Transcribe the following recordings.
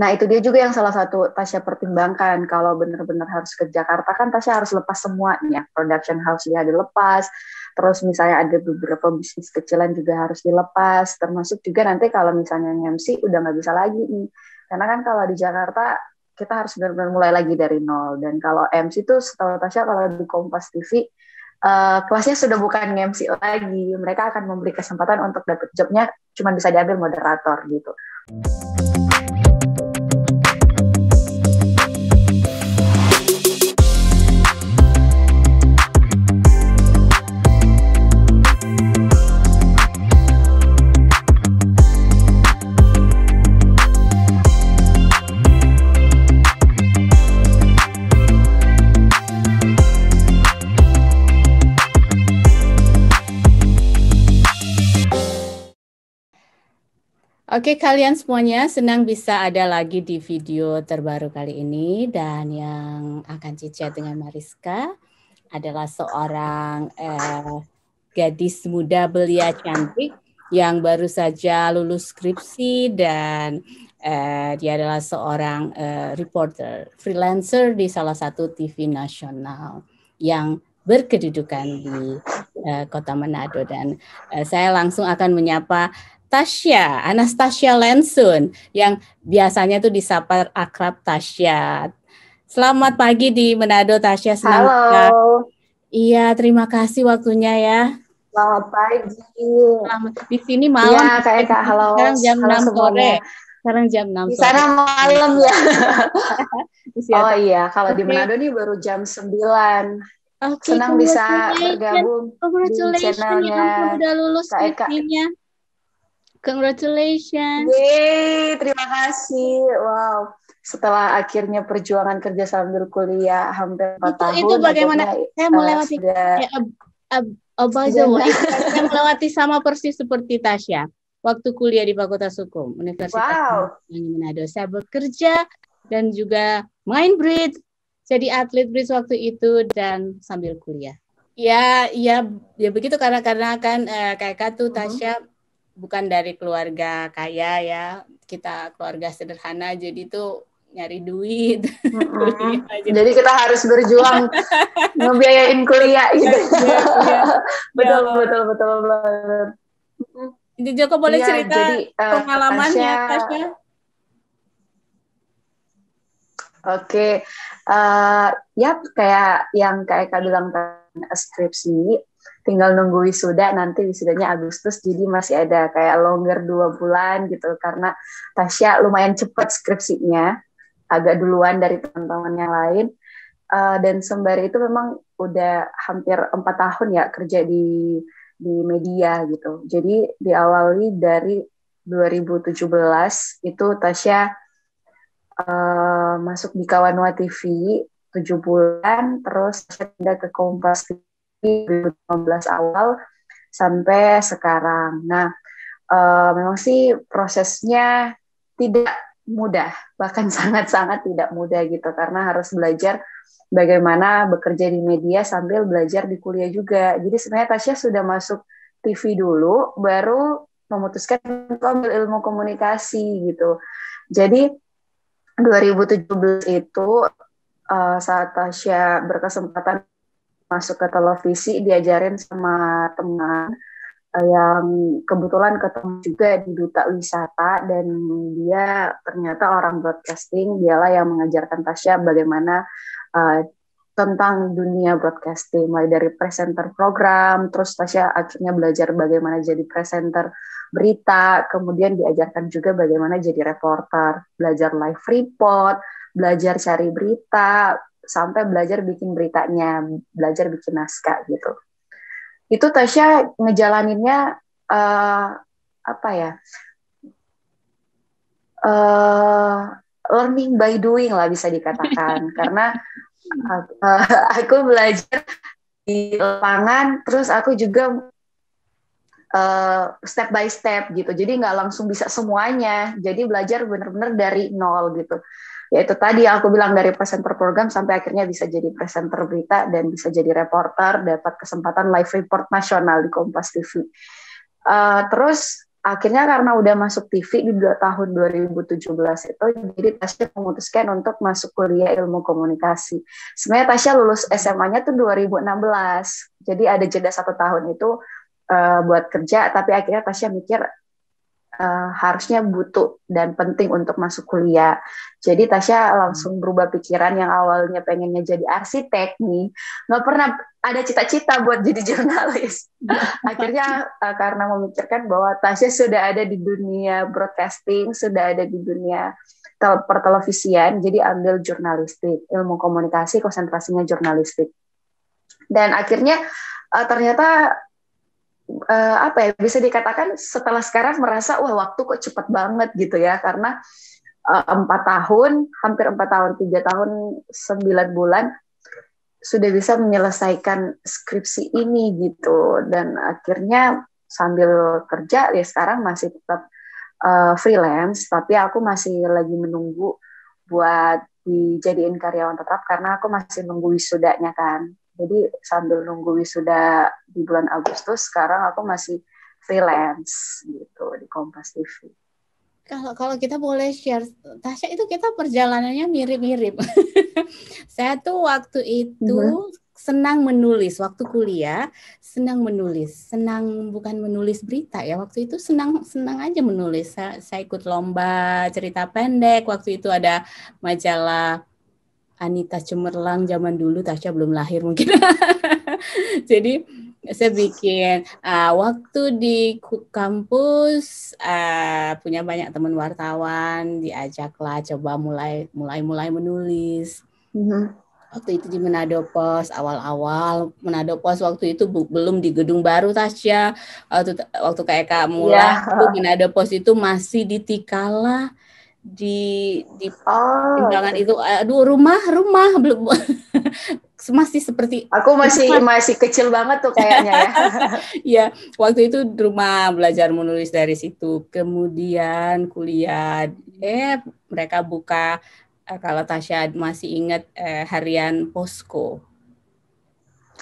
Nah, itu dia juga yang salah satu Tasya pertimbangkan. Kalau benar-benar harus ke Jakarta, kan Tasya harus lepas semuanya. Production house dia dilepas, terus misalnya ada beberapa bisnis kecilan juga harus dilepas, termasuk juga nanti kalau misalnya MC udah nggak bisa lagi nih. Karena kan kalau di Jakarta, kita harus benar-benar mulai lagi dari nol. Dan kalau MC itu setahu Tasya, kalau di Kompas TV, kelasnya sudah bukan MC lagi. Mereka akan memberi kesempatan untuk dapet jobnya, cuma bisa diambil moderator gitu. Oke, kalian semuanya senang bisa ada lagi di video terbaru kali ini, dan yang akan cicat dengan Mariska adalah seorang gadis muda belia cantik yang baru saja lulus skripsi, dan dia adalah seorang reporter freelancer di salah satu TV nasional yang berkedudukan di Kota Manado. Dan saya langsung akan menyapa Tasya, Anastasia Lensun, yang biasanya tuh disapa akrab Tasya. Selamat pagi di Manado, Tasya. Senang Halo. Iya, terima kasih waktunya ya. Selamat pagi. Di sini malam. Iya, Kak. Halo. Sekarang jam halo 6 sore. Sekarang jam 6 di sore. Sana malam ya. Oh iya, kalau di Manado nih baru jam 9. Senang bisa bergabung di channelnya udah lulus Kak. Congratulations. Yeay, terima kasih. Wow, setelah akhirnya perjuangan kerja sambil kuliah hampir 4 tahun. Itu bagaimana? Saya melewati by the way, saya melewati sama persis seperti Tasya. Waktu kuliah di Fakultas Hukum Universitas Manado. Saya bekerja dan juga main bridge, jadi atlet bridge waktu itu dan sambil kuliah. Ya begitu, karena kan kayak tuh Tasya bukan dari keluarga kaya ya, kita keluarga sederhana, jadi tuh nyari duit. Jadi kita harus berjuang ngebiayain kuliah gitu. Betul. Joko boleh cerita pengalamannya, Tasya? Oke, ya kayak yang Kak bilang skripsi, tinggal nunggu wisuda, nanti wisudanya Agustus, jadi masih ada kayak longer 2 bulan gitu, karena Tasya lumayan cepat skripsinya, agak duluan dari teman-teman yang lain, dan sembari itu memang udah hampir 4 tahun ya kerja di media gitu. Jadi diawali dari 2017 itu Tasya masuk di Kawanwa TV 7 bulan, terus pindah ke Kompas TV 2015 awal sampai sekarang. Nah, memang sih prosesnya tidak mudah, bahkan sangat-sangat tidak mudah gitu, karena harus belajar bagaimana bekerja di media sambil belajar di kuliah juga. Jadi sebenarnya Tasya sudah masuk TV dulu, baru memutuskan untuk ambil ilmu komunikasi gitu. Jadi 2017 itu saat Tasya berkesempatan masuk ke televisi, diajarin sama teman yang kebetulan ketemu juga di Duta Wisata, dan dia ternyata orang broadcasting. Dialah yang mengajarkan Tasya bagaimana tentang dunia broadcasting, mulai dari presenter program, terus Tasya akhirnya belajar bagaimana jadi presenter berita, kemudian diajarkan juga bagaimana jadi reporter, belajar live report, belajar cari berita, sampai belajar bikin beritanya, belajar bikin naskah gitu. Itu Tasya ngejalaninnya learning by doing lah bisa dikatakan, karena aku belajar di lapangan, terus aku juga step by step gitu, jadi nggak langsung bisa semuanya, jadi belajar benar-benar dari nol gitu. Yaitu tadi aku bilang, dari presenter program sampai akhirnya bisa jadi presenter berita dan bisa jadi reporter, dapat kesempatan live report nasional di Kompas TV. Terus akhirnya karena udah masuk TV di tahun 2017 itu, jadi Tasya memutuskan untuk masuk kuliah ilmu komunikasi. Sebenarnya Tasya lulus SMA-nya tuh 2016, jadi ada jeda 1 tahun itu buat kerja, tapi akhirnya Tasya mikir harusnya butuh dan penting untuk masuk kuliah. Jadi Tasya langsung berubah pikiran, yang awalnya pengennya jadi arsitek nih, nggak pernah ada cita-cita buat jadi jurnalis. Akhirnya karena memikirkan bahwa Tasya sudah ada di dunia broadcasting, sudah ada di dunia pertelevisian, jadi ambil jurnalistik, ilmu komunikasi, konsentrasinya jurnalistik. Dan akhirnya ternyata apa ya, bisa dikatakan setelah sekarang merasa wah waktu kok cepat banget gitu ya, karena 4 tahun, hampir 4 tahun, 3 tahun 9 bulan sudah bisa menyelesaikan skripsi ini gitu. Dan akhirnya sambil kerja ya sekarang masih tetap freelance, tapi aku masih lagi menunggu buat dijadiin karyawan tetap karena aku masih nunggu wisudanya kan. Jadi sambil nunggu wisuda di bulan Agustus, sekarang aku masih freelance gitu di Kompas TV. Kalau kita boleh share, Tasya, itu kita perjalanannya mirip-mirip. Saya tuh waktu itu senang menulis, waktu kuliah senang menulis, bukan menulis berita ya, waktu itu senang aja menulis. Saya ikut lomba cerita pendek, waktu itu ada majalah Anita Cemerlang zaman dulu, Tasya belum lahir mungkin. Jadi saya bikin waktu di kampus punya banyak teman wartawan, diajaklah coba mulai menulis. Waktu itu di Manado Post, awal-awal Manado Post waktu itu belum di Gedung Baru, Tasya. Waktu kayak kamu Manado Post itu masih di Tikala, di Timbangan itu, aduh rumah belum masih seperti aku masih kecil banget tuh kayaknya ya. Ya, waktu itu rumah, belajar menulis dari situ. Kemudian kuliah, mereka buka, kalau Tasya masih ingat, harian Posko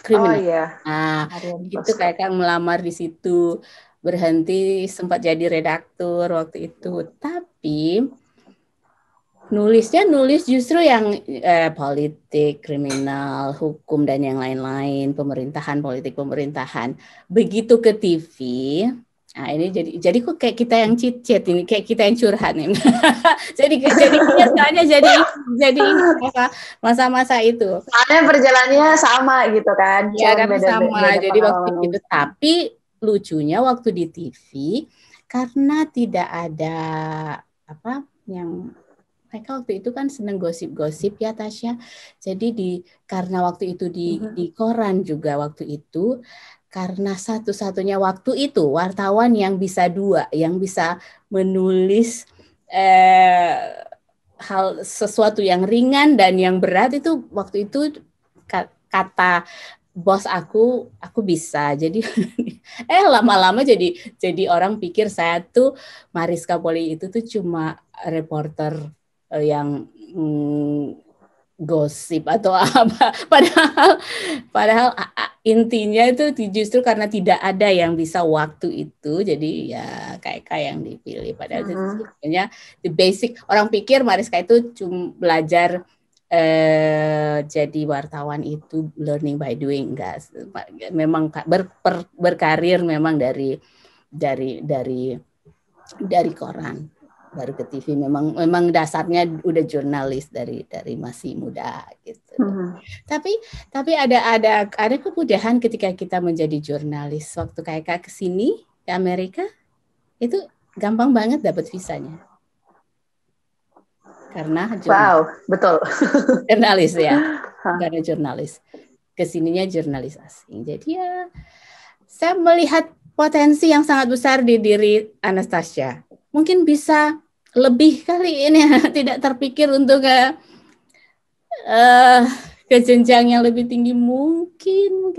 kriminal. Nah, itu kayak melamar di situ, berhenti, sempat jadi redaktur waktu itu. Tapi nulis justru yang politik, kriminal, hukum dan yang lain-lain, politik pemerintahan. Begitu ke TV, nah ini jadi kok kayak kita yang cicit ini, kayak kita yang curhat nih. jadi kenyataannya jadi masa-masa itu. Soalnya perjalanannya sama gitu kan. Ya kan sama. Jadi waktu itu, tapi lucunya waktu di TV karena tidak ada yang mereka waktu itu kan seneng gosip-gosip ya Tasya. Jadi karena waktu itu di koran juga waktu itu, karena satu-satunya waktu itu wartawan yang bisa yang bisa menulis hal sesuatu yang ringan dan yang berat, itu waktu itu kata bos aku bisa. Jadi lama-lama jadi orang pikir saya tuh Mariska Poli itu tuh cuma reporter yang gosip atau apa, padahal intinya itu justru karena tidak ada yang bisa waktu itu, jadi ya kayak yang dipilih. Padahal sebenarnya the basic, orang pikir Mariska itu cuma belajar jadi wartawan itu learning by doing, enggak, memang berkarir memang dari koran baru ke TV. Memang dasarnya udah jurnalis dari masih muda gitu. Tapi ada kemudahan ketika kita menjadi jurnalis. Waktu kayak ke sini ke Amerika itu gampang banget dapat visanya. Karena betul. Jurnalis ya. Karena jurnalis. Kesininya jurnalis asing. Jadi ya saya melihat potensi yang sangat besar di diri Anastasia. Mungkin bisa lebih kali ini tidak terpikir untuk ke jenjang yang lebih tinggi, mungkin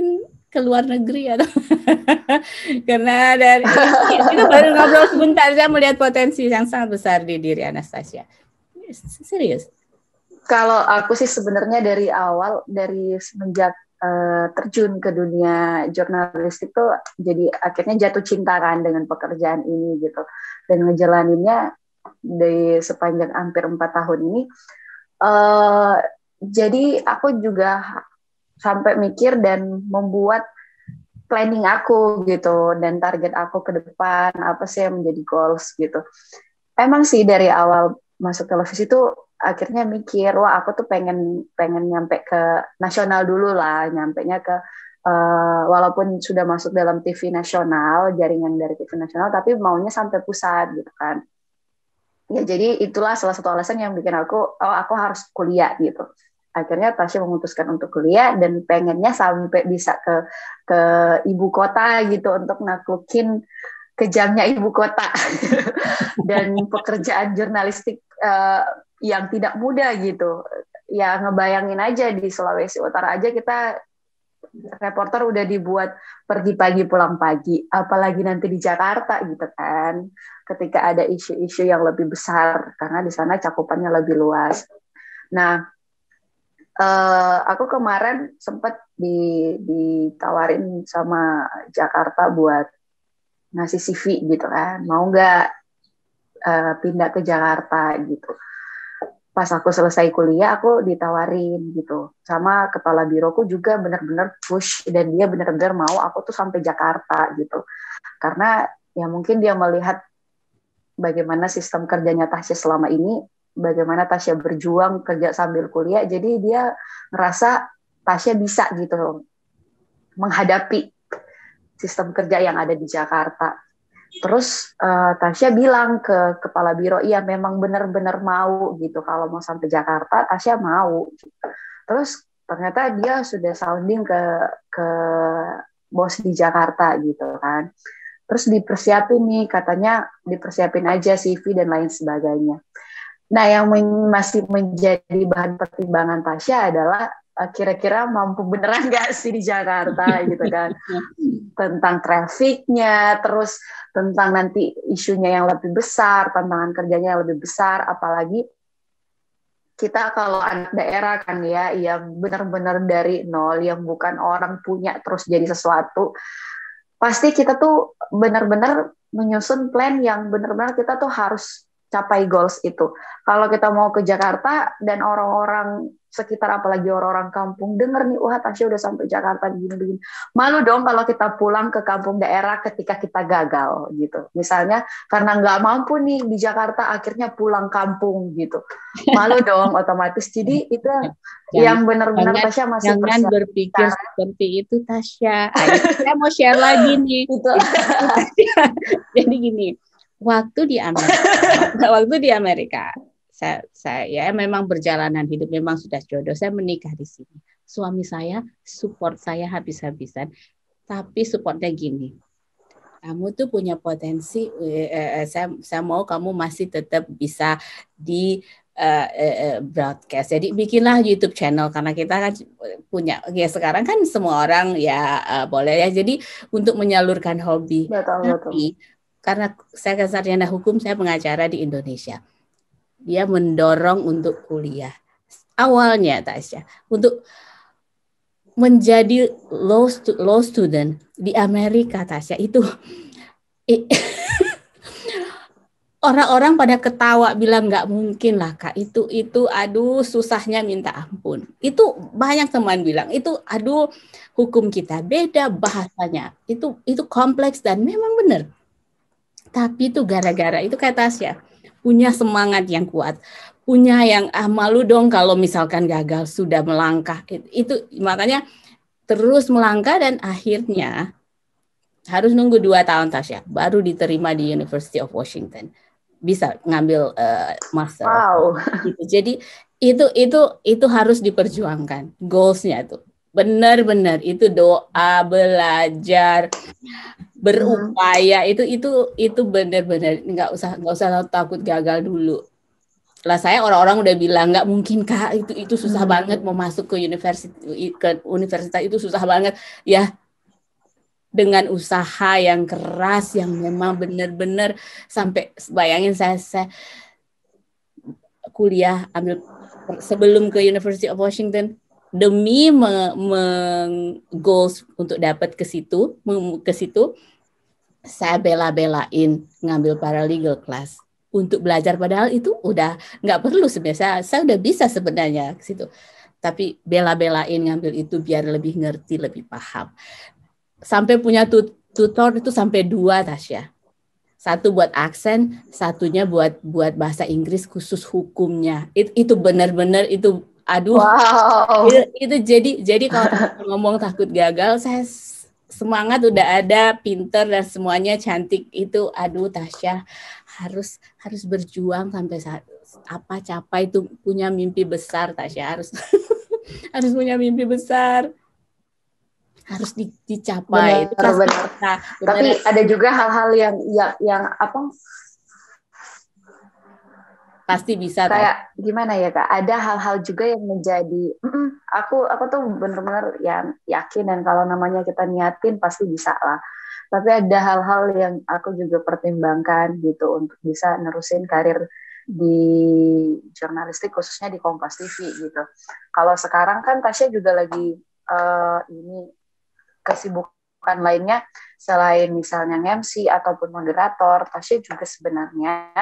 ke luar negeri atau karena dari itu baru ngobrol sebentar, saya melihat potensi yang sangat besar di diri Anastasia. Serius. Kalau aku sih sebenarnya dari awal, dari semenjak terjun ke dunia jurnalistik tuh jadi akhirnya jatuh cinta kan dengan pekerjaan ini gitu, dan ngejalaninnya di sepanjang hampir 4 tahun ini. Jadi aku juga sampai mikir dan membuat planning aku gitu, dan target aku ke depan apa sih yang menjadi goals gitu. Emang sih dari awal masuk televisi tuh akhirnya mikir, wah aku tuh pengen nyampe ke nasional dulu lah, nyampenya ke walaupun sudah masuk dalam TV nasional, jaringan dari TV nasional, tapi maunya sampai pusat gitu kan. Ya jadi itulah salah satu alasan yang bikin aku harus kuliah gitu. Akhirnya Tasya memutuskan untuk kuliah dan pengennya sampai bisa ke ibu kota gitu untuk naklukin kejamnya ibu kota dan pekerjaan jurnalistik yang tidak mudah gitu. Ya ngebayangin aja di Sulawesi Utara aja kita reporter udah dibuat pergi pagi pulang pagi, apalagi nanti di Jakarta gitu kan. Ketika ada isu-isu yang lebih besar karena di sana cakupannya lebih luas. Nah, aku kemarin sempat ditawarin sama Jakarta buat ngasih CV gitu kan, mau nggak pindah ke Jakarta gitu. Pas aku selesai kuliah, aku ditawarin gitu sama kepala biroku juga benar-benar push, dan dia benar-benar mau aku tuh sampai Jakarta gitu, karena ya mungkin dia melihat bagaimana sistem kerjanya Tasya selama ini, bagaimana Tasya berjuang kerja sambil kuliah, jadi dia ngerasa Tasya bisa gitu menghadapi sistem kerja yang ada di Jakarta. Terus Tasya bilang ke kepala biro, iya memang benar-benar mau gitu, kalau mau sampai Jakarta Tasya mau. Terus ternyata dia sudah sounding ke bos di Jakarta gitu kan. Terus dipersiapin nih, katanya dipersiapin aja CV dan lain sebagainya. Nah, yang masih menjadi bahan pertimbangan Tasya adalah kira-kira mampu beneran nggak sih di Jakarta gitu kan, tentang trafficnya, terus tentang nanti isunya yang lebih besar, tantangan kerjanya yang lebih besar, apalagi kita kalau anak daerah kan ya, yang benar-benar dari nol, yang bukan orang punya terus jadi sesuatu, pasti kita tuh benar-benar menyusun plan yang benar-benar kita tuh harus capai goals itu. Kalau kita mau ke Jakarta dan orang-orang sekitar, apalagi orang-orang kampung denger nih, wah Tasya udah sampai Jakarta begini-begini, malu dong kalau kita pulang ke kampung daerah ketika kita gagal gitu. Misalnya karena nggak mampu nih di Jakarta, akhirnya pulang kampung gitu, malu dong otomatis. Jadi itu yang benar-benar Tasya masih jangan berpikir seperti itu, Tasya. Ayo, saya mau share lagi nih. Jadi gini, waktu di Amerika, saya memang perjalanan hidup memang sudah jodoh. Saya menikah di sini. Suami saya support saya habis-habisan, tapi supportnya gini. Kamu tuh punya potensi. Saya mau kamu masih tetap bisa di broadcast. Jadi bikinlah YouTube channel, karena kita kan punya ya sekarang kan semua orang ya boleh ya. Jadi untuk menyalurkan hobi. Tapi karena saya kan sarjana hukum, saya pengacara di Indonesia. Dia mendorong untuk kuliah. Awalnya Tasya untuk menjadi law student di Amerika, Tasya, itu orang-orang pada ketawa bilang nggak mungkin lah Kak, itu aduh susahnya minta ampun. Itu banyak teman bilang itu aduh hukum kita beda, bahasanya itu kompleks, dan memang benar. Tapi itu gara-gara itu kayak Tasya punya semangat yang kuat, punya yang malu dong kalau misalkan gagal, sudah melangkah. Itu makanya terus melangkah, dan akhirnya harus nunggu 2 tahun Tasya baru diterima di University of Washington, bisa ngambil master. Wow. Gitu. Jadi itu harus diperjuangkan goalsnya tuh. Benar-benar itu doa, belajar, berupaya, itu benar-benar nggak usah takut gagal dulu. Lah saya orang-orang udah bilang nggak mungkin Kak, itu susah banget mau masuk ke universitas itu susah banget ya. Dengan usaha yang keras, yang memang benar-benar sampai bayangin saya kuliah ambil sebelum ke University of Washington demi goals untuk dapat ke situ, saya bela-belain ngambil paralegal class untuk belajar, padahal itu udah nggak perlu sebenarnya. Saya udah bisa sebenarnya ke situ. Tapi bela-belain ngambil itu biar lebih ngerti, lebih paham. Sampai punya tutor itu sampai 2, Tasya. Satu buat aksen, satunya buat bahasa Inggris khusus hukumnya. Itu benar-benar itu, aduh. Wow. Itu jadi kalau ngomong takut gagal, saya semangat udah ada, pinter dan semuanya cantik itu. Aduh, Tasya harus berjuang sampai capai itu, punya mimpi besar, Tasya harus harus punya mimpi besar. Harus dicapai. Benar. Tapi ada juga hal-hal yang apa? Pasti bisa. Kayak gimana ya Kak? Ada hal-hal juga yang menjadi aku tuh benar-benar yang yakin, dan kalau namanya kita niatin pasti bisa lah. Tapi ada hal-hal yang aku juga pertimbangkan gitu untuk bisa nerusin karir di jurnalistik, khususnya di Kompas TV gitu. Kalau sekarang kan Tasya juga lagi ini kesibukan lainnya selain misalnya MC ataupun moderator. Tasya juga sebenarnya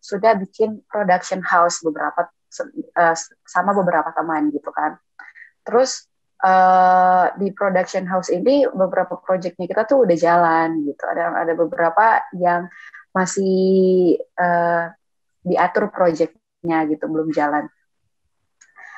sudah bikin production house sama beberapa teman gitu kan. Terus di production house ini beberapa proyeknya kita tuh udah jalan gitu. Ada beberapa yang masih diatur proyeknya gitu, belum jalan.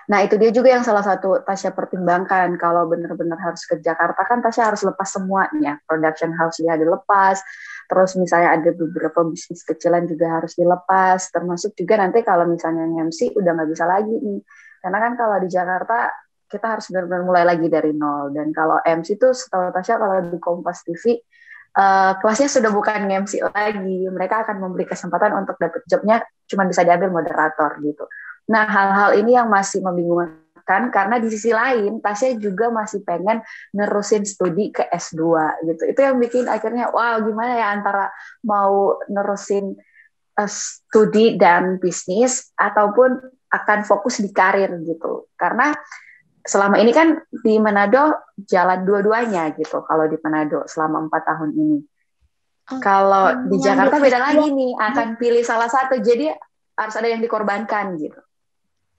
Nah, itu dia juga yang salah satu Tasya pertimbangkan. Kalau benar-benar harus ke Jakarta, kan Tasya harus lepas semuanya. Production house dia dilepas, terus misalnya ada beberapa bisnis kecilan juga harus dilepas, termasuk juga nanti kalau misalnya MC udah nggak bisa lagi nih. Karena kan kalau di Jakarta, kita harus benar-benar mulai lagi dari nol. Dan kalau MC itu setahu Tasya, kalau di Kompas TV, kelasnya sudah bukan MC lagi. Mereka akan memberi kesempatan untuk dapat jobnya, cuma bisa diambil moderator gitu. Nah, hal-hal ini yang masih membingungkan, karena di sisi lain Tasya juga masih pengen nerusin studi ke S2 gitu. Itu yang bikin akhirnya wow, gimana ya antara mau nerusin studi dan bisnis ataupun akan fokus di karir gitu. Karena selama ini kan di Manado jalan dua-duanya gitu. Kalau di Manado selama 4 tahun ini. Kalau di Jakarta beda lagi nih, akan pilih salah satu. Jadi harus ada yang dikorbankan gitu.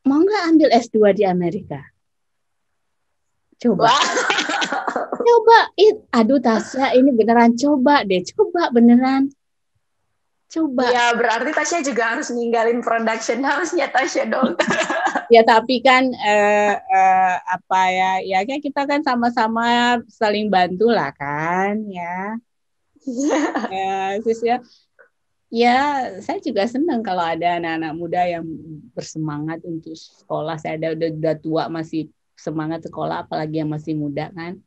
Mau nggak ambil S2 di Amerika? Coba. Coba. Aduh Tasya, ini beneran coba deh. Coba beneran. Coba. Ya berarti Tasya juga harus ninggalin production house-nya Tasya dong. Ya tapi kan apa ya kan kita kan sama-sama saling bantu lah kan ya. Ya, ya, saya juga senang kalau ada anak-anak muda yang bersemangat untuk sekolah. Saya udah tua masih semangat sekolah, apalagi yang masih muda kan.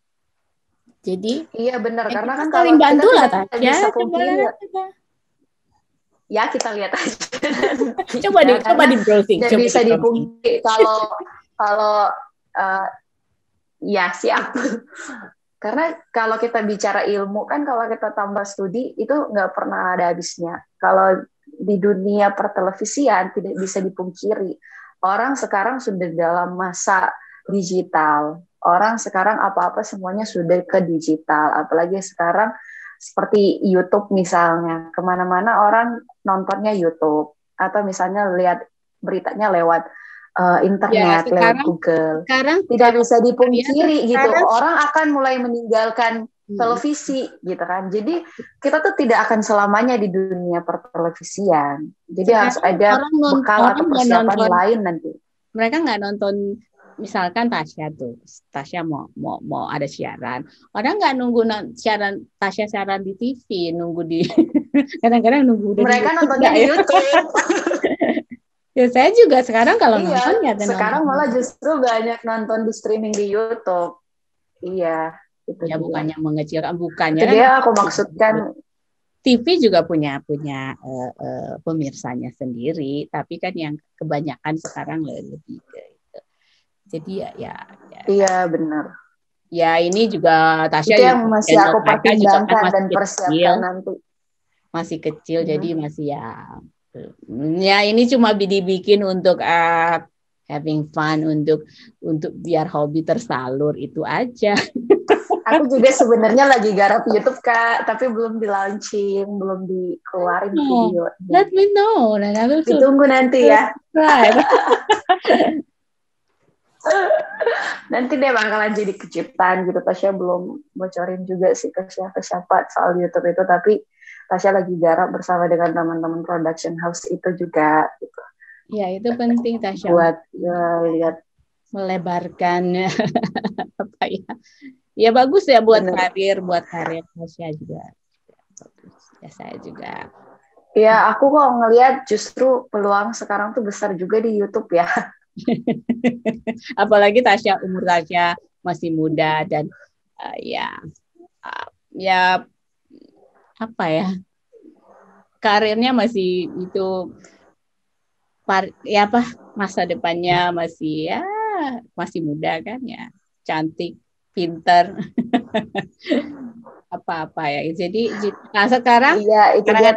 Jadi iya benar, karena kan saling bantu lah ya. Ya kita lihat aja. coba di browsing. Dan bisa dipungkiri kalau ya siap. Karena kalau kita bicara ilmu kan, kalau kita tambah studi itu nggak pernah ada habisnya. Kalau di dunia pertelevisian tidak bisa dipungkiri, orang sekarang sudah dalam masa digital. Orang sekarang apa-apa semuanya sudah ke digital. Apalagi sekarang seperti YouTube misalnya, kemana-mana orang nontonnya YouTube. Atau misalnya lihat beritanya lewat internet, ya, lewat Google. Sekarang tidak bisa dipungkiri gitu. Orang akan mulai meninggalkan televisi gitu kan. Jadi kita tuh tidak akan selamanya di dunia pertelevisian. Jadi harus ada bekal atau persiapan lain nanti. Mereka nggak nonton, misalkan Tasya mau ada siaran. Orang nggak nunggu siaran Tasya siaran di TV, nunggu di kadang-kadang nunggu mereka nontonnya di YouTube. Ya saya juga sekarang kalau nonton ya sekarang malah justru banyak nonton di streaming di YouTube. Iya, itu ya dia. Bukannya mengecilkan, bukannya itu dia aku maksudkan. TV juga punya pemirsanya sendiri, tapi kan yang kebanyakan sekarang lebih gitu. Jadi ya. Iya benar. Ya ini juga Tasya itu yang masih aku pertimbangkan dan persiapkan nanti. Masih kecil jadi masih ya ini cuma dibikin untuk having fun untuk biar hobi tersalur itu aja. Aku juga sebenarnya lagi garap YouTube Kak, tapi belum di launching, belum dikeluarin video. Let me know, dan aku ditunggu nanti ya. Nanti deh bakalan jadi kejutan gitu. Tasya belum bocorin juga sih ke siapa soal YouTube itu, tapi Tasya lagi garap bersama dengan teman-teman production house itu juga gitu. Ya, itu penting Tasya buat lihat melebarkan apa ya. Ya bagus ya buat karir Tasya juga. Ya saya juga. Ya aku kok ngelihat justru peluang sekarang tuh besar juga di YouTube ya. Apalagi umur Tasya masih muda dan ya apa ya, karirnya masih itu masa depannya masih muda kan ya, cantik, pinter. apa ya. Jadi sekarang iya, itu dia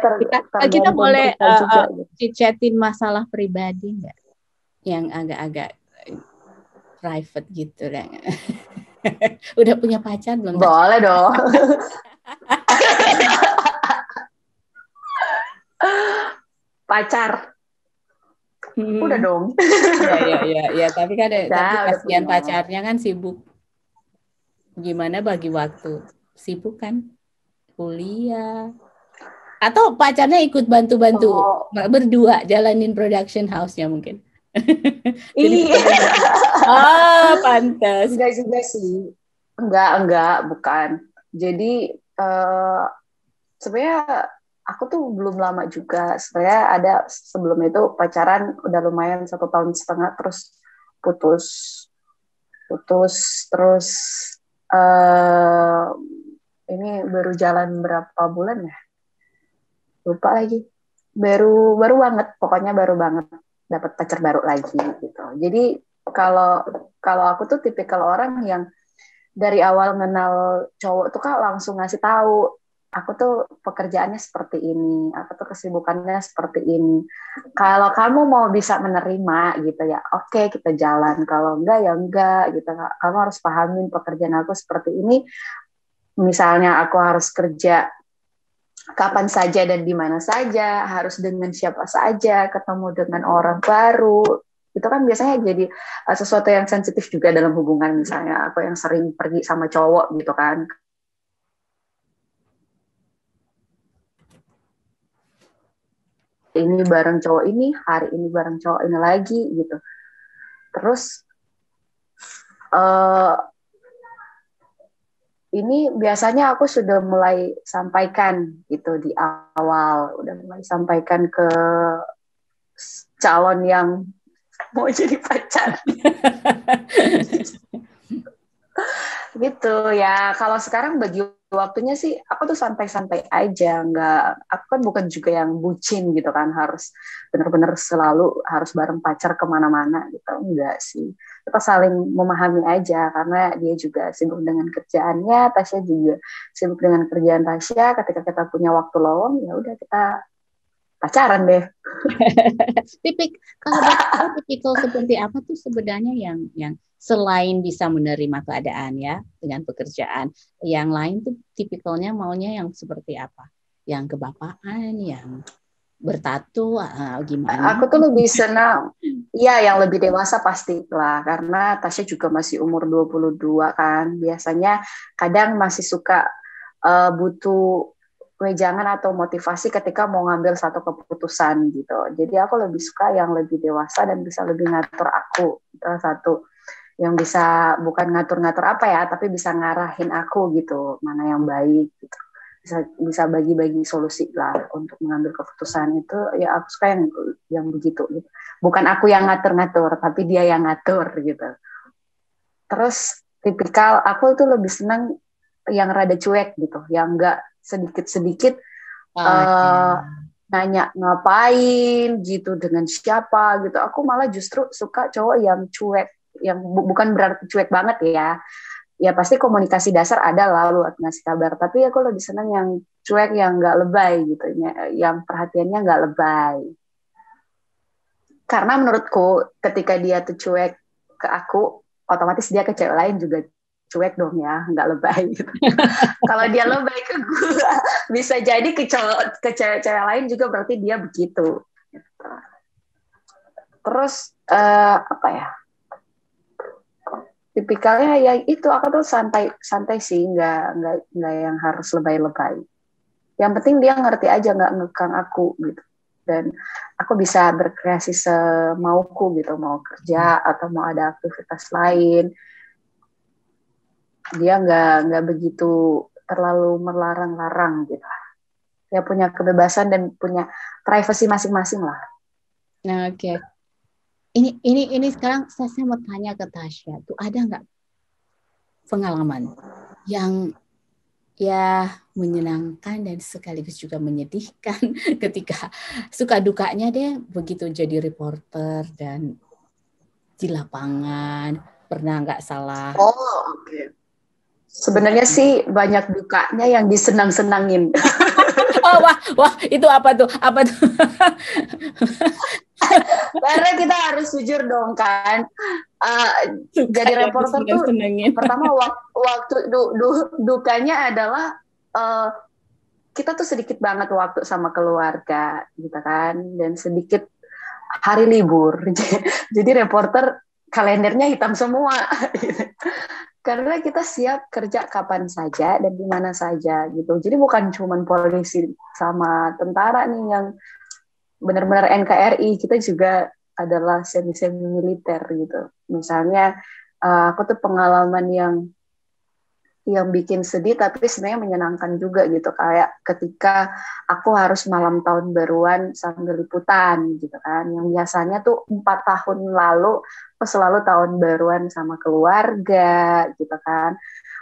kita boleh chatin masalah pribadi nggak? Yang agak-agak private gitu deh. Udah punya pacar belum? Boleh dong. Pacar. Udah dong. Ya, tapi kan tapi kasihan pacarnya kan sibuk. Gimana bagi waktu? Sibuk kan? Kuliah. Atau pacarnya ikut bantu-bantu berdua jalanin production house-nya mungkin. Iya. Pantas. Enggak juga sih. Enggak, bukan. Jadi sebenarnya aku tuh belum lama juga. Sebenarnya ada sebelum itu pacaran udah lumayan 1,5 tahun terus putus terus ini baru jalan berapa bulan ya? Lupa lagi. Baru banget, pokoknya baru banget dapat pacar baru lagi gitu. Jadi kalau aku tuh tipikal orang yang dari awal kenal cowok tuh Kak langsung ngasih tahu, aku tuh pekerjaannya seperti ini, aku tuh kesibukannya seperti ini. Kalau kamu mau bisa menerima gitu ya, oke kita jalan. Kalau enggak ya enggak gitu. Kamu harus pahamin pekerjaan aku seperti ini. Misalnya aku harus kerja kapan saja dan di mana saja, harus dengan siapa saja, ketemu dengan orang baru. Itu kan biasanya jadi sesuatu yang sensitif juga dalam hubungan. Misalnya aku yang sering pergi sama cowok gitu kan. Ini bareng cowok ini, hari ini bareng cowok ini lagi gitu. Terus ini biasanya aku sudah mulai sampaikan gitu di awal, udah mulai sampaikan ke calon yang mau jadi pacar. Gitu ya. Kalau sekarang bagi waktunya sih aku tuh santai-santai aja, aku kan bukan juga yang bucin gitu kan, harus benar-benar selalu harus bareng pacar kemana-mana gitu, enggak sih. Kita saling memahami aja karena dia juga sibuk dengan kerjaannya, Tasya juga sibuk dengan kerjaan Tasya. Ketika kita punya waktu lowong ya udah kita pacaran deh. Tipikal seperti apa tuh sebenarnya yang selain bisa menerima keadaan ya dengan pekerjaan, yang lain tuh tipikalnya maunya yang seperti apa? Yang kebapaan, yang bertato, gimana? Aku tuh lebih senang, ya yang lebih dewasa pasti lah, karena Tasya juga masih umur 22 kan, biasanya kadang masih suka butuh wejangan atau motivasi ketika mau ngambil satu keputusan gitu. Jadi aku lebih suka yang lebih dewasa dan bisa lebih ngatur aku. Itu satu yang bisa bukan ngatur-ngatur apa ya, tapi bisa ngarahin aku gitu, mana yang baik gitu. Bisa bagi-bagi solusi lah untuk mengambil keputusan itu. Ya aku suka yang begitu gitu. Bukan aku yang ngatur-ngatur, tapi dia yang ngatur gitu. Terus tipikal aku tuh lebih senang yang rada cuek gitu, yang enggak sedikit-sedikit nanya ngapain gitu, dengan siapa gitu. Aku malah justru suka cowok yang cuek, yang bukan berarti cuek banget ya. Ya pasti komunikasi dasar ada lah buat ngasih kabar, tapi aku lebih senang yang cuek, yang nggak lebay gitu, yang perhatiannya nggak lebay. Karena menurutku ketika dia tuh cuek ke aku, otomatis dia ke cewek lain juga cuek dong ya, nggak lebay gitu. Kalau dia lebay ke gue, bisa jadi ke cewek-cewek lain juga berarti dia begitu. Gitu. Terus apa ya? Tipikalnya ya itu, aku tuh santai sih, nggak yang harus lebay-lebay. Yang penting dia ngerti aja, nggak ngekang aku gitu. Dan aku bisa berkreasi semauku gitu, mau kerja atau mau ada aktivitas lain. Dia nggak begitu terlalu melarang-larang gitu. Dia punya kebebasan dan punya privasi masing-masing lah. Nah, oke. Ini sekarang saya mau tanya ke Tasya, tuh ada nggak pengalaman yang ya menyenangkan dan sekaligus juga menyedihkan ketika suka dukanya deh begitu jadi reporter dan di lapangan pernah nggak salah? Oh, oke. Okay. Sebenarnya sih banyak dukanya yang disenang-senangin. Oh, wah, itu apa tuh? Apa tuh? Karena kita harus jujur dong kan. Jadi reporter tuh pertama waktu dukanya adalah kita tuh sedikit banget waktu sama keluarga gitu kan, dan sedikit hari libur. Jadi reporter kalendernya hitam semua. Karena kita siap kerja kapan saja dan di mana saja gitu. Jadi bukan cuma polisi sama tentara nih yang benar-benar NKRI, kita juga adalah semi-semi militer gitu. Misalnya aku tuh pengalaman yang bikin sedih tapi sebenarnya menyenangkan juga gitu, kayak ketika aku harus malam tahun baruan sambil liputan gitu kan, yang biasanya tuh 4 tahun lalu aku selalu tahun baruan sama keluarga gitu kan,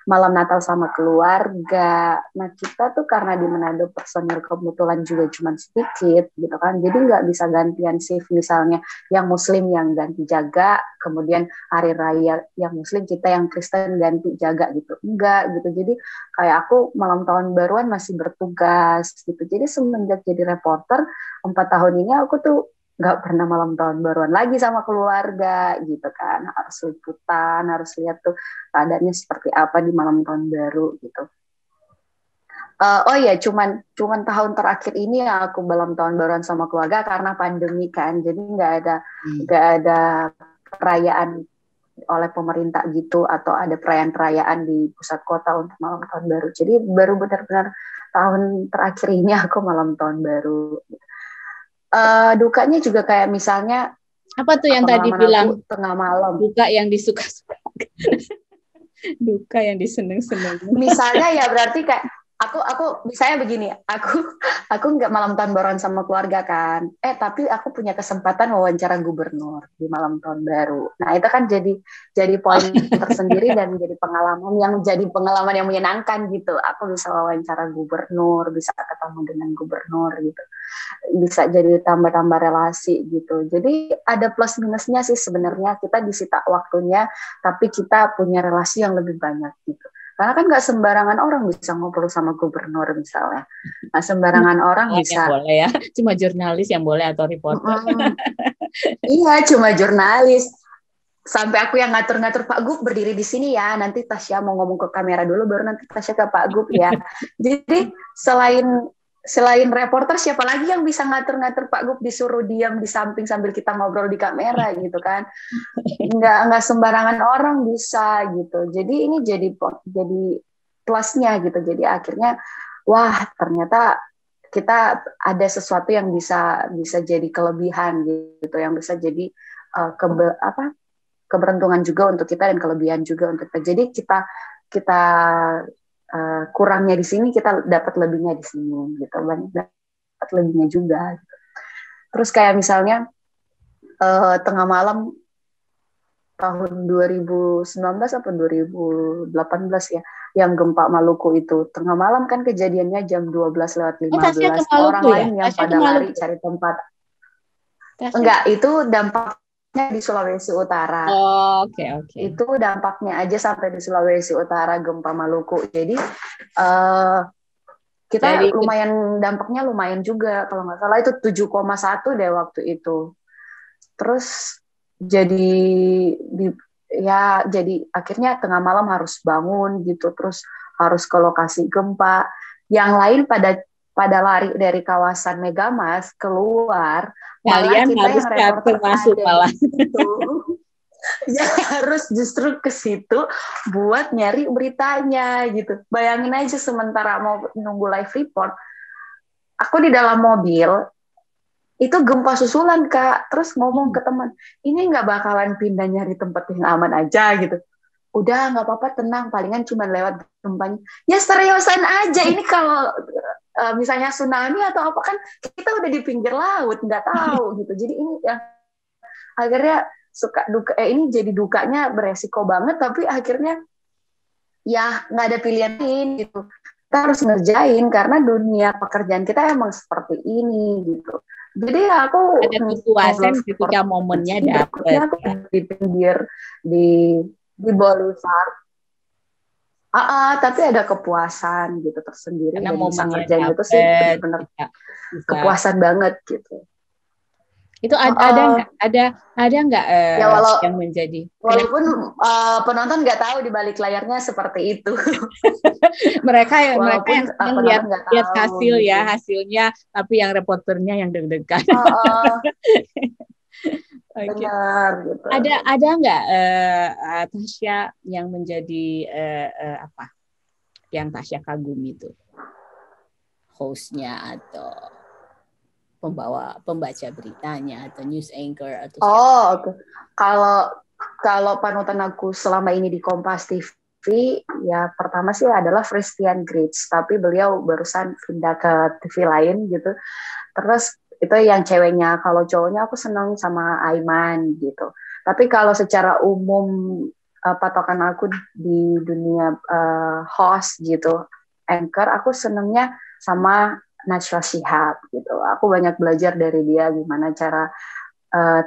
malam Natal sama keluarga. Nah kita tuh karena di Manado personil kebetulan juga cuma sedikit gitu kan, jadi nggak bisa gantian shift, misalnya yang muslim yang ganti jaga, kemudian hari raya yang muslim kita yang Kristen ganti jaga gitu, enggak gitu. Jadi kayak aku malam tahun baruan masih bertugas gitu. Jadi semenjak jadi reporter 4 tahun ini aku tuh nggak pernah malam tahun baruan lagi sama keluarga gitu kan, harus liputan, harus lihat tuh keadaannya seperti apa di malam tahun baru gitu. Oh ya, cuman tahun terakhir ini ya aku malam tahun baruan sama keluarga karena pandemi kan, jadi nggak ada perayaan oleh pemerintah gitu, atau ada perayaan di pusat kota untuk malam tahun baru. Jadi baru benar-benar tahun terakhir ini aku malam tahun baru. Dukanya juga kayak misalnya apa tuh yang tadi bilang tengah malam. duka yang disuka-suka. Duka yang diseneng-seneng. Misalnya ya berarti kayak aku misalnya begini, aku nggak malam tahun baruan sama keluarga kan, tapi aku punya kesempatan wawancara gubernur di malam tahun baru. Nah itu kan jadi poin tersendiri dan jadi pengalaman yang menyenangkan gitu. Aku bisa wawancara gubernur, bisa ketemu dengan gubernur gitu, bisa jadi tambah-tambah relasi gitu. Jadi ada plus minusnya sih sebenarnya, kita disita waktunya tapi kita punya relasi yang lebih banyak gitu. Karena kan nggak sembarangan orang bisa ngobrol sama gubernur misalnya. Nggak sembarangan orang bisa. Boleh ya, cuma jurnalis yang boleh atau reporter. Iya, cuma jurnalis. Sampai aku yang ngatur-ngatur, Pak Gub berdiri di sini ya, nanti Tasya mau ngomong ke kamera dulu, baru nanti Tasya ke Pak Gub ya. Jadi selain reporter, siapa lagi yang bisa ngatur-ngatur Pak Gub disuruh diam di samping sambil kita ngobrol di kamera gitu kan? Nggak sembarangan orang bisa gitu. Jadi ini jadi plusnya gitu. Jadi akhirnya wah ternyata kita ada sesuatu yang bisa jadi kelebihan gitu, yang bisa jadi keberuntungan juga untuk kita dan kelebihan juga untuk kita. Jadi kita kurangnya di sini, kita dapat lebihnya di sini gitu, banyak dapat lebihnya juga gitu. Terus kayak misalnya tengah malam tahun 2019 atau 2018 ya, yang gempa Maluku itu tengah malam kan kejadiannya jam 12:15, orang lain yang pada lari cari tempat. Enggak, itu dampaknya di Sulawesi Utara. Oke. Itu dampaknya aja sampai di Sulawesi Utara gempa Maluku. Jadi kita dampaknya lumayan juga, kalau nggak salah itu 7,1 deh waktu itu. terus jadi jadi akhirnya tengah malam harus bangun gitu, terus harus ke lokasi gempa. Yang lain pada lari dari kawasan Megamas keluar, malah Kalian kita harus yang reporter masuk ada di malah. situ. Ya harus justru ke situ buat nyari beritanya gitu. Bayangin aja sementara mau nunggu live report, aku di dalam mobil itu gempa susulan Kak, terus ngomong ke teman, ini nggak bakalan pindah nyari tempat yang aman aja gitu. Udah nggak apa-apa, tenang, palingan cuma lewat gempanya. Ya seriusan aja, ini kalau misalnya tsunami atau apa kan kita udah di pinggir laut, nggak tahu gitu. Jadi ini yang akhirnya suka duka, ini jadi dukanya beresiko banget, tapi akhirnya ya nggak ada pilihan lain gitu. Kita harus ngerjain karena dunia pekerjaan kita emang seperti ini gitu. Jadi aku ada kepuasan ketika momennya dapet. aku di pinggir di boulevard. Tapi ada kepuasan gitu tersendiri Karena dan bisa momennya ngerjain itu sih dapet, benar-benar bisa. kepuasan banget gitu. Itu ada nggak Ya yang menjadi walaupun penonton nggak tahu di balik layarnya seperti itu. mereka yang lihat hasil gitu. ya hasilnya, tapi yang reporternya yang deg-degan. Okay. Benar gitu. Ada nggak Tasya yang menjadi apa yang Tasya kagumi itu, hostnya atau pembaca beritanya atau news anchor atau okay. Kalau panutan aku selama ini di Kompas TV ya pertama sih adalah Christian Grits, tapi beliau barusan pindah ke TV lain gitu. Terus itu yang ceweknya, kalau cowoknya aku senang sama Aiman gitu. Tapi kalau secara umum patokan aku di dunia host gitu, anchor, aku senangnya sama Najwa Shihab gitu. Aku banyak belajar dari dia gimana cara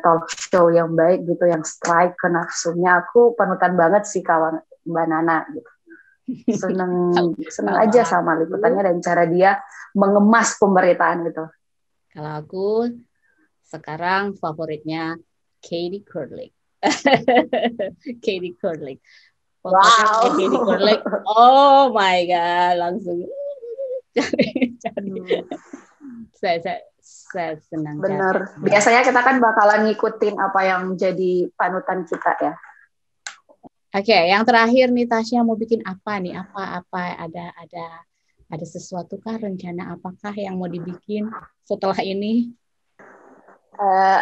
talk show yang baik gitu, yang strike ke nafsunya. Aku panutan banget sih kawan Mbak Nana gitu. Seneng aja sama liputannya dan cara dia mengemas pemberitaan gitu. Kalau aku sekarang favoritnya Katie Couric. Katie Couric. Wow. Katie Couric. Oh my god, langsung cari. Saya senang. Bener. Biasanya kita kan bakalan ngikutin apa yang jadi panutan kita ya. Oke, yang terakhir nih Tasya mau bikin apa nih? Apa ada sesuatu kah, rencana apakah yang mau dibikin setelah ini?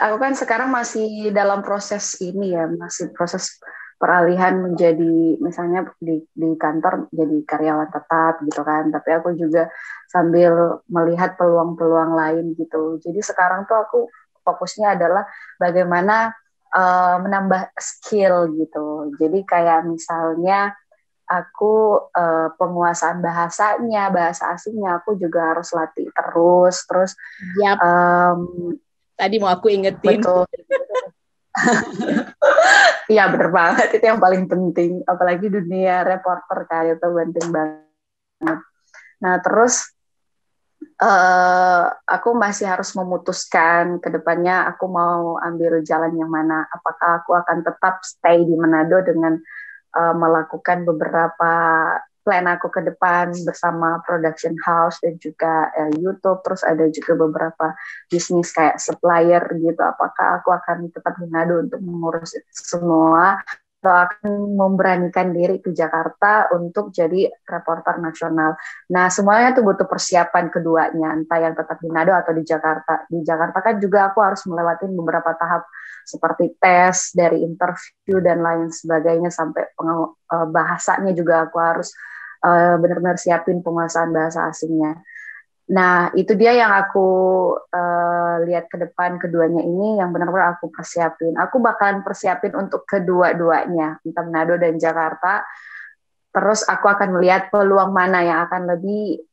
Aku kan sekarang masih dalam proses ini ya, masih proses peralihan menjadi misalnya di kantor jadi karyawan tetap gitu kan. Tapi aku juga sambil melihat peluang-peluang lain gitu. Jadi sekarang tuh aku fokusnya adalah bagaimana menambah skill gitu. Jadi kayak misalnya aku penguasaan bahasanya, bahasa asingnya aku juga harus latih terus. Yap. Tadi mau aku ingetin. Betul. Iya bener banget, itu yang paling penting. Apalagi dunia reporter kayak itu penting banget. Nah terus aku masih harus memutuskan ke depannya aku mau ambil jalan yang mana. Apakah aku akan tetap stay di Manado dengan melakukan beberapa plan aku ke depan bersama production house dan juga YouTube, terus ada juga beberapa bisnis kayak supplier gitu. Apakah aku akan tetap di Manado untuk mengurus itu semua atau akan memberanikan diri ke Jakarta untuk jadi reporter nasional. Nah, semuanya tuh butuh persiapan keduanya, entah yang tetap di Manado atau di Jakarta. Di Jakarta kan juga aku harus melewati beberapa tahap seperti tes, dari interview dan lain sebagainya, sampai bahasanya juga aku harus benar-benar siapin penguasaan bahasa asingnya. Nah, itu dia yang aku lihat ke depan keduanya ini yang benar-benar aku persiapin. Aku bakalan persiapin untuk kedua-duanya, entah Manado dan Jakarta. Terus aku akan melihat peluang mana yang akan lebih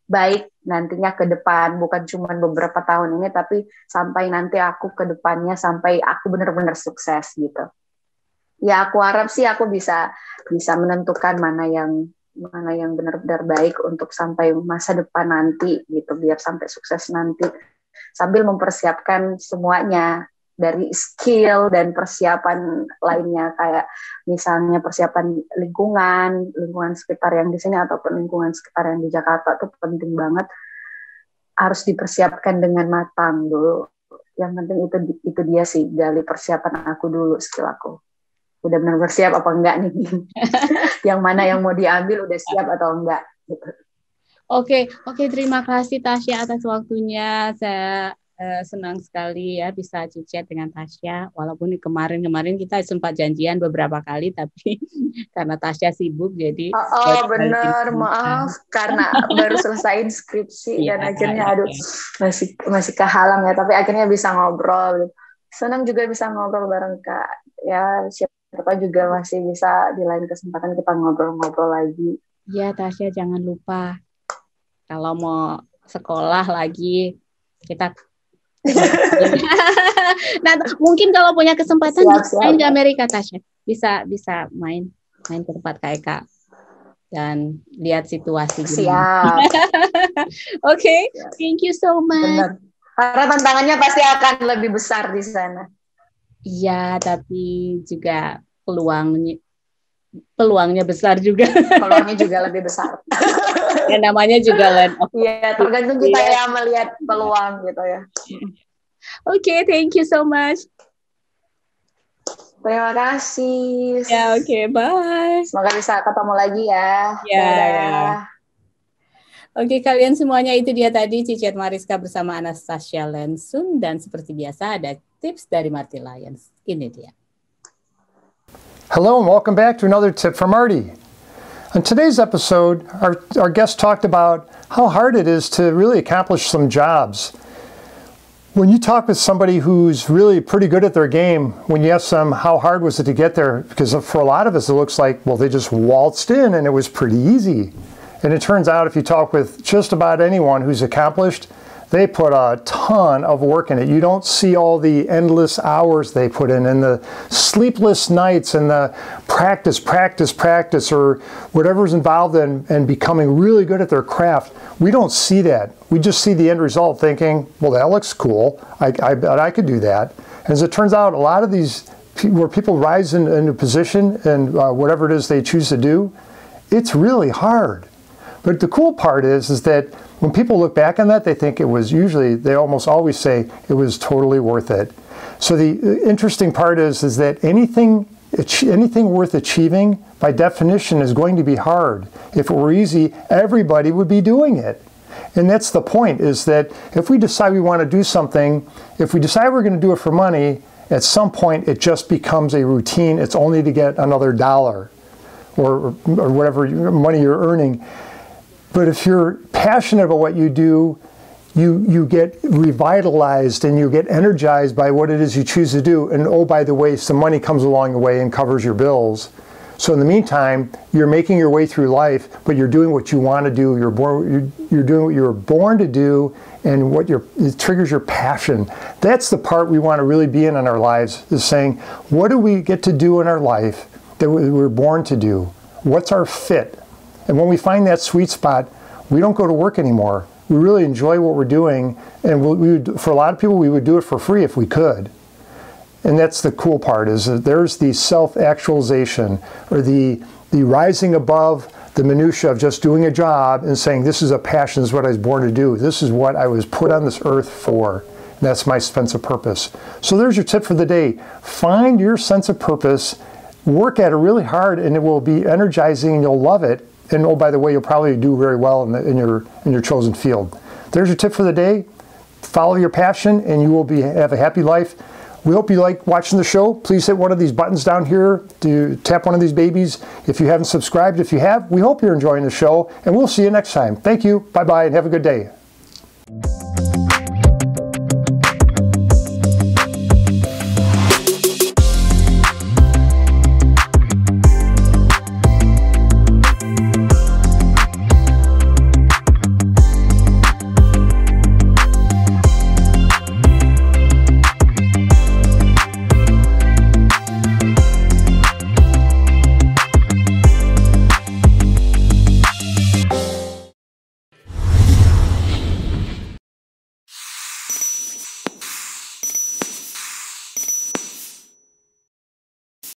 baik nantinya ke depan, bukan cuma beberapa tahun ini, tapi sampai nanti aku ke depannya, sampai aku benar-benar sukses gitu. Ya aku harap sih aku bisa menentukan mana yang benar-benar baik untuk sampai masa depan nanti gitu, biar sampai sukses nanti sambil mempersiapkan semuanya dari skill dan persiapan lainnya, kayak misalnya persiapan lingkungan sekitar yang di sini ataupun lingkungan sekitar yang di Jakarta tuh penting banget, harus dipersiapkan dengan matang dulu. Yang penting itu dia sih, gali persiapan aku dulu, skill aku udah benar siap apa enggak nih. Yang mana yang mau diambil udah siap atau enggak gitu. Oke, terima kasih Tasya atas waktunya. Saya senang sekali ya bisa chat dengan Tasya. Walaupun kemarin kita sempat janjian beberapa kali, tapi karena Tasya sibuk jadi. Bener, maaf karena baru selesai skripsi dan akhirnya masih kehalang ya. Tapi akhirnya bisa ngobrol. Senang juga bisa ngobrol bareng Kak. Ya siapa juga masih bisa di lain kesempatan kita ngobrol-ngobrol lagi. Ya Tasya, jangan lupa kalau mau sekolah lagi kita. Nah, mungkin kalau punya kesempatan main ke Amerika, Tasya bisa main ke tempat Kak dan lihat situasi. Siap. Oke, thank you so much. Benar. Karena tantangannya pasti akan lebih besar di sana. Iya, tapi juga peluangnya besar juga. Peluangnya juga lebih besar. Ya namanya juga land of. Iya, tergantung kita ya melihat peluang gitu ya. Oke, thank you so much. Terima kasih. Ya, oke, bye. Semoga bisa ketemu lagi ya. Ya. Oke, kalian semuanya, itu dia tadi Cicet Mariska bersama Anastasia Lensun, dan seperti biasa ada tips dari Marty Lyons. Ini dia. Hello and welcome back to another tip from Marty. On today's episode, our guest talked about how hard it is to really accomplish some jobs. When you talk with somebody who's really pretty good at their game, when you ask them how hard was it to get there, because for a lot of us it looks like, well, they just waltzed in and it was pretty easy. And it turns out if you talk with just about anyone who's accomplished, they put a ton of work in it. You don't see all the endless hours they put in and the sleepless nights and the practice, or whatever's involved in becoming really good at their craft. We don't see that. We just see the end result thinking, well, that looks cool. I bet I could do that. And as it turns out, a lot of these, where people rise into position and whatever it is they choose to do, it's really hard. But the cool part is that when people look back on that, they think it was they almost always say it was totally worth it. So the interesting part is that anything worth achieving, by definition, is going to be hard. If it were easy, everybody would be doing it. And that's the point, is that if we decide we want to do something, if we decide we're going to do it for money, at some point it just becomes a routine. It's only to get another dollar or whatever money you're earning. But if you're passionate about what you do, you get revitalized and you get energized by what it is you choose to do. And oh, by the way, some money comes along the way and covers your bills. So in the meantime, you're making your way through life, but you're doing what you want to do. You're doing what you were born to do, and it triggers your passion. That's the part we want to really be in our lives, is saying, what do we get to do in our life that we're born to do? What's our fit? And when we find that sweet spot, we don't go to work anymore. We really enjoy what we're doing, and for a lot of people, we would do it for free if we could. And that's the cool part, is that there's the self-actualization, or the rising above the minutia of just doing a job and saying, this is a passion, this is what I was born to do, this is what I was put on this earth for. And that's my sense of purpose. So there's your tip for the day. Find your sense of purpose, work at it really hard, and it will be energizing and you'll love it. And oh, by the way, you'll probably do very well in your chosen field. There's your tip for the day. Follow your passion and you will have a happy life. We hope you like watching the show. Please hit one of these buttons down here to tap one of these babies. If you haven't subscribed, if you have, we hope you're enjoying the show, and we'll see you next time. Thank you. Bye-bye, and have a good day.